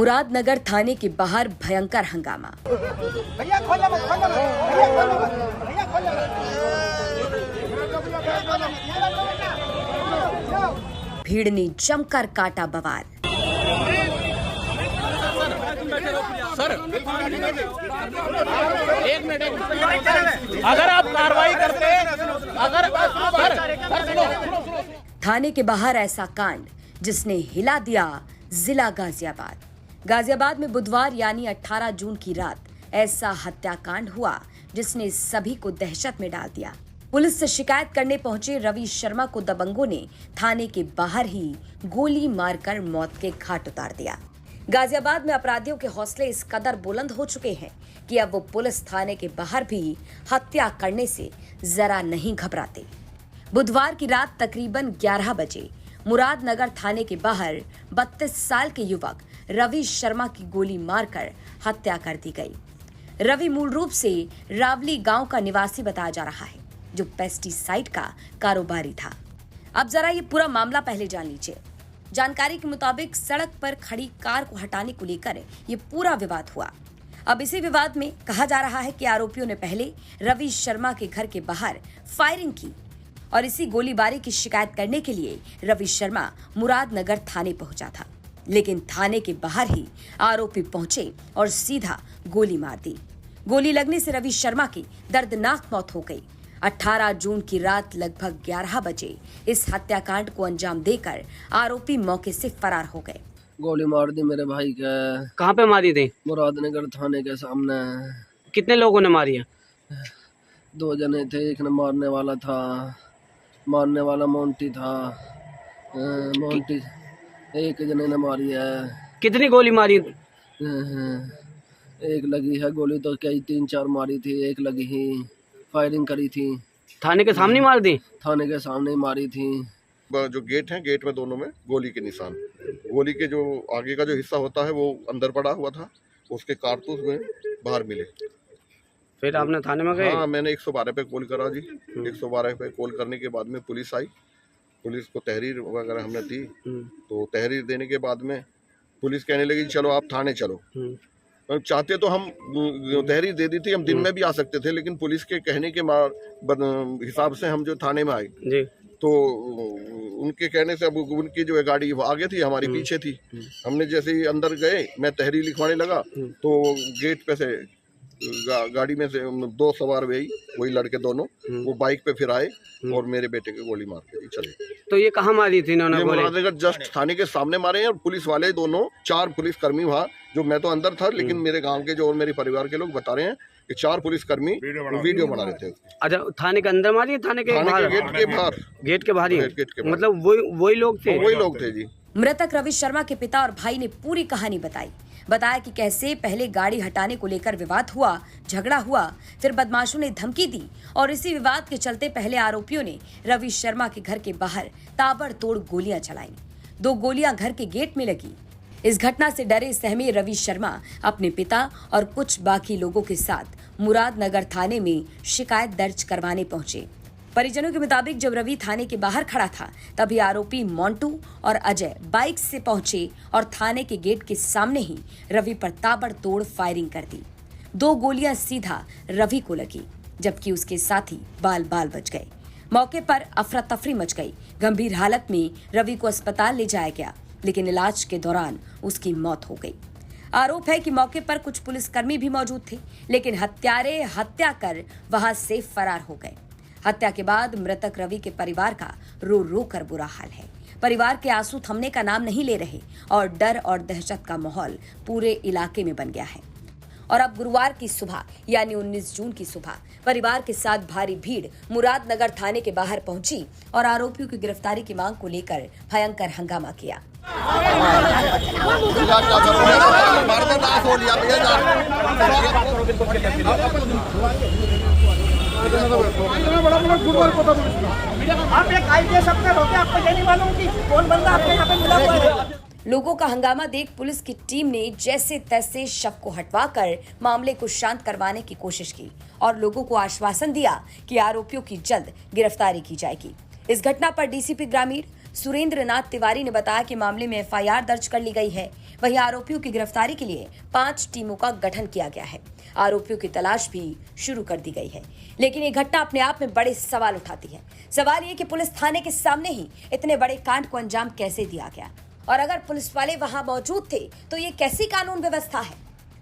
मुरादनगर थाने के बाहर भयंकर हंगामा। भैया खोलो मत, खोलो मत, भैया खोलो मत, भैया खोलो मत। भीड़ ने जमकर काटा बवाल। सर एक मिनट अगर आप कार्रवाई करते सुनो। थाने के बाहर ऐसा कांड जिसने हिला दिया जिला गाजियाबाद। गाजियाबाद में बुधवार यानी 18 जून की रात ऐसा हत्याकांड हुआ जिसने सभी को दहशत में डाल दिया। पुलिस से शिकायत करने पहुंचे रवि शर्मा को दबंगों ने थाने के बाहर ही गोली मारकर मौत के घाट उतार दिया। गाजियाबाद में अपराधियों के हौसले इस कदर बुलंद हो चुके हैं कि अब वो पुलिस थाने के बाहर भी हत्या करने से जरा नहीं घबराते। बुधवार की रात तकरीबन 11 बजे मुरादनगर थाने के बाहर 32 साल के युवक रवि शर्मा की गोली मारकर हत्या कर दी गई। रवि मूल रूप से रावली गांव का निवासी बताया जा रहा है, जो पेस्टिसाइड का कारोबारी था। अब जरा ये पूरा मामला पहले जान लीजिए। जानकारी के मुताबिक सड़क पर खड़ी कार को हटाने को लेकर ये पूरा विवाद हुआ। अब इसी विवाद में कहा जा रहा है कि आरोपियों ने पहले रवि शर्मा के घर के बाहर फायरिंग की और इसी गोलीबारी की शिकायत करने के लिए रवि शर्मा मुरादनगर थाने पहुंचा था, लेकिन थाने के बाहर ही आरोपी पहुंचे और सीधा गोली मार दी। गोली लगने से रवि शर्मा की दर्दनाक मौत हो गई। 18 जून की रात लगभग 11 बजे इस हत्याकांड को अंजाम देकर आरोपी मौके से फरार हो गए। गोली मार दी मेरे भाई के। कहाँ पे मारी थी? मुरादनगर थाने के सामने। कितने लोगों ने मारी है? 2 जने थे, एक ने मारने वाला था, मारने वाला मोंटी था। मोंटी एक जने ने मारी है। कितनी गोली मारी? एक लगी है गोली तो कई 3-4 मारी थी, एक लगी ही फायरिंग करी थी। थाने के सामने मार दी? थाने के सामने मारी थी। जो गेट है, गेट में दोनों में गोली के निशान। गोली के जो आगे का जो हिस्सा होता है वो अंदर पड़ा हुआ था, उसके कारतूस में बाहर मिले। फिर आपने थाने में गए? हाँ, मैंने 112 पे कॉल करा जी। 112 पे कॉल करने के बाद में पुलिस आई। पुलिस को तहरीर वगैरह हमने दी। तो तहरीर देने के बाद में पुलिस कहने लगी चलो आप थाने चलो। चाहते तो हम तहरीर दे दी थी, हम दिन में भी आ सकते थे, लेकिन पुलिस के कहने के हिसाब से हम जो थाने में आए जी। तो उनके कहने से अब उनकी जो गाड़ी वो आगे थी, हमारी पीछे थी। हमने जैसे ही अंदर गए, मैं तहरीर लिखवाने लगा तो गेट पे से गाड़ी में से 2 सवार वही लड़के दोनों वो बाइक पे फिर आए और मेरे बेटे के गोली मार के चले। तो ये कहाँ मारी थी इन्होंने गोली? जस्ट थाने के सामने मारे हैं। और पुलिस वाले दोनों 4 पुलिसकर्मी वहाँ, जो मैं तो अंदर था, लेकिन मेरे गांव के जो और मेरे परिवार के लोग बता रहे हैं कि 4 पुलिसकर्मी वीडियो बना रहे थे। अच्छा, थाने के अंदर मारी है? थाने के बाहर? गेट के बाहर। गेट के बाहर ही? गेट के बाहर। मतलब वही लोग थे? वही लोग थे जी। मृतक रवि शर्मा के पिता और भाई ने पूरी कहानी बताया कि कैसे पहले गाड़ी हटाने को लेकर विवाद हुआ, झगड़ा हुआ, फिर बदमाशों ने धमकी दी और इसी विवाद के चलते पहले आरोपियों ने रवि शर्मा के घर के बाहर ताबड़तोड़ गोलियां चलाईं। 2 गोलियां घर के गेट में लगी। इस घटना से डरे सहमे रवि शर्मा अपने पिता और कुछ बाकी लोगों के साथ मुरादनगर थाने में शिकायत दर्ज करवाने पहुंचे। परिजनों के मुताबिक जब रवि थाने के बाहर खड़ा था, तभी आरोपी मोंटू और अजय बाइक से पहुंचे और थाने के गेट के सामने ही रवि पर ताबड़तोड़ फायरिंग कर दी। 2 गोलियां सीधा रवि को लगी, जबकि उसके साथी बाल बच गए। मौके पर अफरा तफरी मच गई। गंभीर हालत में रवि को अस्पताल ले जाया गया, लेकिन इलाज के दौरान उसकी मौत हो गई। आरोप है कि मौके पर कुछ पुलिसकर्मी भी मौजूद थे, लेकिन हत्यारे हत्या कर वहां से फरार हो गए। हत्या के बाद मृतक रवि के परिवार का रो कर बुरा हाल है। परिवार के आंसू थमने का नाम नहीं ले रहे और डर और दहशत का माहौल पूरे इलाके में बन गया है। और अब गुरुवार की सुबह यानी 19 जून की सुबह परिवार के साथ भारी भीड़ मुरादनगर थाने के बाहर पहुंची और आरोपियों की गिरफ्तारी की मांग को लेकर भयंकर हंगामा किया। आप एक आईपीएस अफसर होके आपको ये नहीं मालूम कि कौन बंदा आपके यहाँ पे मिला हुआ है? लोगों का हंगामा देख पुलिस की टीम ने जैसे तैसे शव को हटवाकर मामले को शांत करवाने की कोशिश की और लोगों को आश्वासन दिया कि आरोपियों की जल्द गिरफ्तारी की जाएगी। इस घटना पर डीसीपी ग्रामीण सुरेंद्र नाथ तिवारी ने बताया कि मामले में एफआईआर दर्ज कर ली गई है। वहीं आरोपियों की गिरफ्तारी के लिए 5 टीमों का गठन किया गया है। आरोपियों की तलाश भी शुरू कर दी गई है। लेकिन ये घटना अपने आप में बड़े सवाल उठाती है। सवाल ये कि पुलिस थाने के सामने ही इतने बड़े कांड को अंजाम कैसे दिया गया, और अगर पुलिस वाले वहां मौजूद थे तो ये कैसी कानून व्यवस्था है।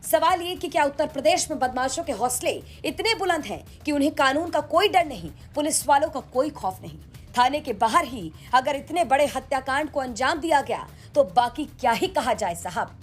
सवाल ये कि क्या उत्तर प्रदेश में बदमाशों के हौसले इतने बुलंद हैं कि उन्हें कानून का कोई डर नहीं, पुलिस वालों का कोई खौफ नहीं। थाने के बाहर ही अगर इतने बड़े हत्याकांड को अंजाम दिया गया तो बाकी क्या ही कहा जाए साहब।